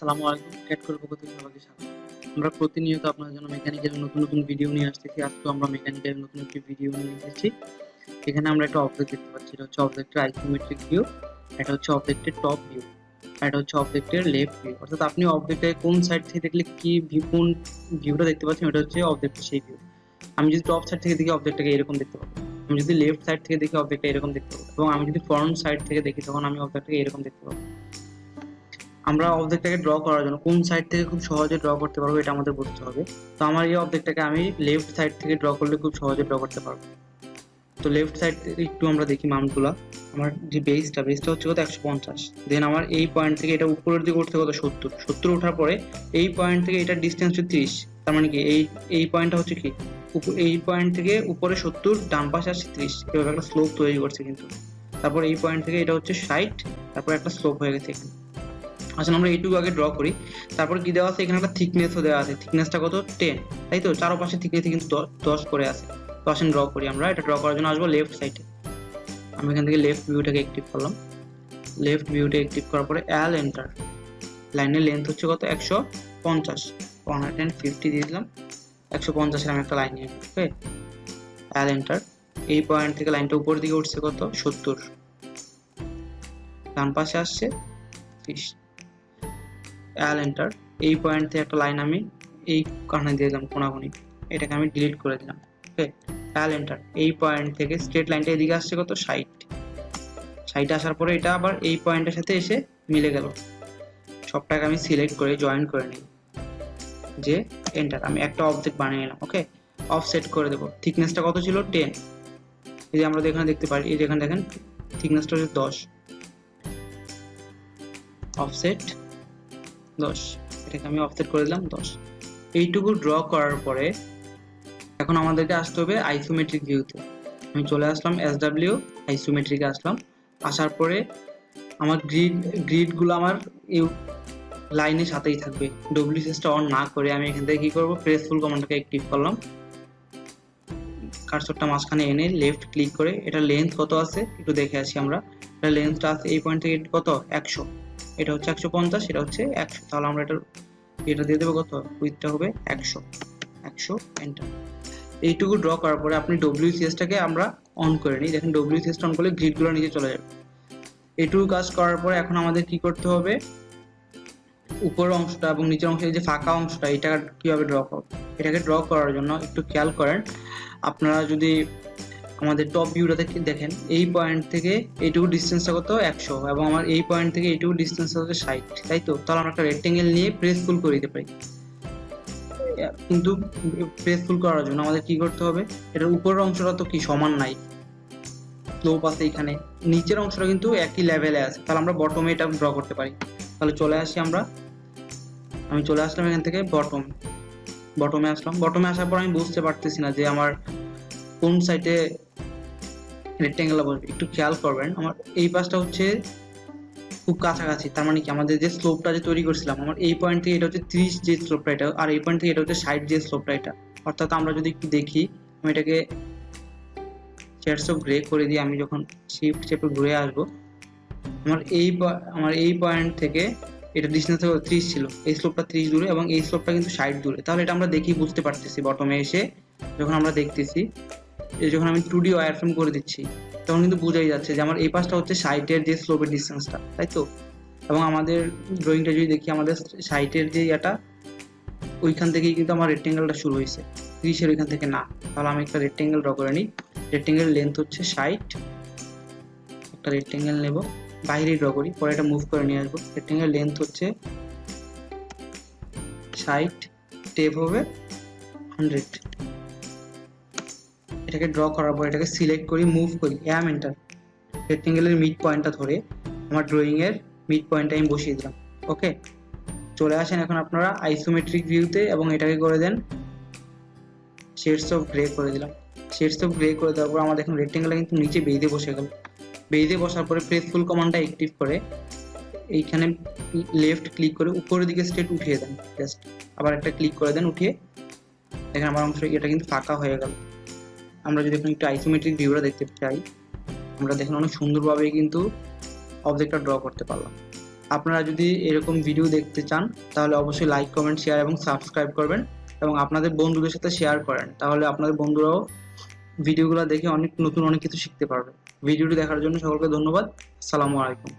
আসসালামু আলাইকুম। ক্যাট করে পক্ষ থেকে সবাইকে স্বাগত। আমরা প্রতিনিয়ত আপনাদের জন্য মেকানিক্যাল নতুন নতুন ভিডিও নিয়ে আসতেছি। আজকেও আমরা মেকানিক্যাল নতুন একটি ভিডিও নিয়ে এসেছি। এখানে আমরা একটা অবজেক্ট দেখতে পাচ্ছি। এটা হচ্ছে অবজেক্টের আইসোমেট্রিক ভিউ, এটা হচ্ছে অবজেক্টের টপ ভিউ, আর এটা হচ্ছে অবজেক্টের লেফট ভিউ। অর্থাৎ আপনি অবজেক্টের কোন সাইড থেকে দেখলে কি ভিউ, কোন ভিউটা দেখতে পাচ্ছেন, ওটা হচ্ছে অবজেক্টের সেই ভিউ। আমি যদি টপ সাইড থেকে দেখি অবজেক্টটাকে এরকম দেখতে পাবো, আমি যদি লেফট সাইড থেকে দেখি অবজেক্টটা এরকম দেখতে পাবো, এবং আমি যদি ফ্রন্ট সাইড থেকে দেখি তখন আমি অবজেক্টটাকে এরকম দেখতে পাবো। আমরা অবজেক্টটাকে ড্র করার জন্য কোন সাইড থেকে খুব সহজে ড্র করতে পারবো এটা আমাদের বুঝতে হবে। তো আমার এই অবজেক্টটাকে আমি লেফট সাইড থেকে ড্র করলে খুব সহজে ড্র করতে পারবো। তো লেফট সাইড থেকে একটু আমরা দেখি মানগুলা। আমার যে বেসটা হচ্ছে কত 150। দেন আমার এই পয়েন্ট থেকে এটা উপরের দিকে উঠতে কত 70 ওঠার পরে এই পয়েন্ট থেকে এটা ডিস্টেন্স হচ্ছে 30। তার মানে কি এই পয়েন্টটা হচ্ছে কি এই পয়েন্ট থেকে উপরে 70, ডান পাশে আসছে 30। এভাবে একটা স্লোপ তৈরি করছে কিন্তু। তারপর এই পয়েন্ট থেকে এটা হচ্ছে 60, তারপর একটা স্লোপ হয়ে গেছে এখানে। আসলে আমরা এইটুকু আগে ড্র করি। তারপর কি দেওয়া আছে, এখানে একটা থিকনেসও দেওয়া আছে। থিকনেসটা কত 10, তাই তো? চারপাশে থিকনেস কিন্তু 10 করে আছে। তো আসেন ড্র করি। আমরা এটা ড্র করার জন্য আসবো লেফট সাইডে। আমি এখান থেকে লেফট ভিউটাকে অ্যাক্টিভ করলাম। লেফট ভিউটা অ্যাক্টিভ করার পরে এল এন্টার। লাইনের লেন্থ হচ্ছে কত 150, 150 দিয়ে দিলাম। 150 এর আমি একটা লাইন নিয়ে নিই। ওকে, এল এন্টার। এই পয়েন্ট থেকে লাইনটা উপরের দিকে উঠছে কত 70, ডান পাশে আসছে 30। এল এন্টার। এই পয়েন্ট থেকে একটা লাইন আমি এই কারণে দিয়ে দিলাম কোনাকুনি, এটাকে আমি ডিলিট করে দিলাম। ওকে, এল এন্টার। এই পয়েন্ট থেকে স্ট্রেট লাইনটা এদিকে আসছে কত 60 আসার পরে এটা আবার এই পয়েন্টের সাথে এসে মিলে গেল। সবটাকে আমি সিলেক্ট করে জয়েন করে নিই, যে এন্টার। আমি একটা অবজেক্ট বানিয়ে নিলাম। ওকে, অফসেট করে দেবো। থিকনেসটা কত ছিল 10। এই যে আমরা এখানে দেখতে পারি, এই যে এখানে দেখেন থিকনেসটা হচ্ছে 10। অফসেট 10, এটাকে আমি অফসেট করে দিলাম 10। এইটুকু ড্র করার পরে এখন আমাদেরকে আসতে হবে আইসোমেট্রিক ভিউতে। আমি চলে আসলাম SW আইসোমেট্রিকে আসলাম। আসার পরে আমার গ্রিডগুলো আমার এই লাইনের সাথেই থাকবে। ডব্লিউসিএসটা অন না করে আমি এখান থেকে কি করব, প্রেস ফুল কমান্ডটাকে অ্যাক্টিভ করলাম। কার্সরটা মাঝখানে এনে লেফট ক্লিক করে এটা লেন্থ কত আছে একটু দেখে আসি আমরা। এটা লেন্থটা আছে এই পয়েন্ট থেকে কত 100, এটা হচ্ছে 150, এটা হচ্ছে 100। তাহলে আমরা এটা দিয়ে দেবো কত, উইথটা হবে 100 এন্টার। এইটুকু ড্র করার পরে আপনি ডব্লিউসিএসটাকে আমরা অন করে নিই। দেখেন ডব্লিউসিএসটা অন করলে গ্রিডগুলো নিচে চলে যাবে। এইটুকু কাজ করার পরে এখন আমাদের কি করতে হবে, উপরের অংশটা এবং নিচের অংশের যে ফাঁকা অংশটা এটা কিভাবে ড্র করব। এটাকে ড্র করার জন্য একটু খেয়াল করেন। আপনারা যদি আমাদের টপ ভিউটা দেখেন, এই পয়েন্ট থেকে এইটুকু ডিস্টেন্সটা কত 100, এবং আমার এই পয়েন্ট থেকে এইটুকু ডিস্টেন্সটা হচ্ছে 60, তাই তো? তাহলে আমরা একটা রেক্টেঙ্গেল নিয়ে প্রেস ফুল করে দিতে পারি। কিন্তু প্রেস ফুল করার জন্য আমাদের কি করতে হবে, এটার উপরের অংশটা তো কি সমান নাই, স্লোপ আছে এখানে, নিচের অংশটা কিন্তু একই লেভেলে আছে। তাহলে আমরা বটমে এটা ড্র করতে পারি। তাহলে চলে আসি আমি চলে আসলাম এখান থেকে বটমে আসলাম। বটমে আসার পর আমি বুঝতে পারতেছি না যে আমার কোন সাইডে রেক্টেঙ্গেল বসবে। একটু খেয়াল করবেন, আমার এই পাশটা হচ্ছে খুব কাছাকাছি। তার মানে কি আমাদের যে স্লোপটা যে তৈরি করছিলাম, আমার এই পয়েন্ট থেকে এটা হচ্ছে 30 যে স্লোপটা এটা, আর এই পয়েন্ট থেকে এটা হচ্ছে 60 যে স্লোপটা এটা। অর্থাৎ আমরা যদি একটু দেখি, আমি এটাকে শেডস অফ গ্রে করে দিয়ে আমি যখন শিফট চেপে ঘুরে আসবো, আমার এই পয়েন্ট থেকে এটা ডিস্টেন্স 30 ছিল, এই স্লোপটা 30 দূরে এবং এই স্লোপটা কিন্তু 60 দূরে। তাহলে এটা আমরা দেখি বুঝতে পারতেছি বটমে এসে যখন আমরা দেখতেছি, যখন আমি 2D ওয়্যারফ্রেম করে দিচ্ছি তখন কিন্তু বোঝাই যাচ্ছে যে আমার এই পাশটা হচ্ছে 60-এর যে স্লোপের ডিস্টেন্সটা, তাই তো? এবং আমাদের ড্রয়িংটা যদি দেখি, আমাদের 60-এর যে এটা ওইখান থেকেই কিন্তু আমার রেক্টেঙ্গেলটা শুরু হয়েছে, 30-এর ওইখান থেকে না। তাহলে আমি একটা রেক্টেঙ্গেল ড্র করে নিই। রেক্টেঙ্গেল লেন্থ হচ্ছে 60, একটা রেক্টেঙ্গেল নেব, বাইরে ড্র করি, পরে এটা মুভ করে নিয়ে আসবো। রেক্টেঙ্গেল লেন্থ হচ্ছে 60, টেপ হবে 100। এটাকে ড্র করার পর এটাকে সিলেক্ট করি, মুভ করি, এন্টার। রেক্টেঙ্গেলের মিড পয়েন্টটা ধরে আমার ড্রয়িং এর মিড পয়েন্টটা আমি বসিয়ে দিলাম। ওকে, চলে আসেন এখন আপনারা আইসোমেট্রিক ভিউতে এবং এটাকে করে দেন শেডস অফ গ্রে করে দিলাম। শেডস অফ গ্রে করে দেওয়ার পর আমাদের এখন রেক্টেঙ্গেলটা কিন্তু নিচে বেঁধে বসে গেল। বেঁধে বসার পরে প্রেস ফুল কমান্ডটা অ্যাক্টিভ করে এইখানে লেফট ক্লিক করে উপরের দিকে স্ট্রেট উঠিয়ে দেন। জাস্ট আবার একটা ক্লিক করে দেন, উঠিয়ে দেখেন আমার অংশ এটা কিন্তু ফাঁকা হয়ে গেল। আমরা যদি এখন একটু আইসোমেট্রিক ভিউটা দেখতে চাই, আমরা দেখেন অনেক সুন্দরভাবে কিন্তু অবজেক্টটা ড্র করতে পারলাম। আপনারা যদি এরকম ভিডিও দেখতে চান তাহলে অবশ্যই লাইক, কমেন্ট, শেয়ার এবং সাবস্ক্রাইব করবেন এবং আপনাদের বন্ধুদের সাথে শেয়ার করেন, তাহলে আপনাদের বন্ধুরাও ভিডিওগুলো দেখে অনেক কিছু শিখতে পারবে। ভিডিওটি দেখার জন্য সকলকে ধন্যবাদ। আসসালামু আলাইকুম।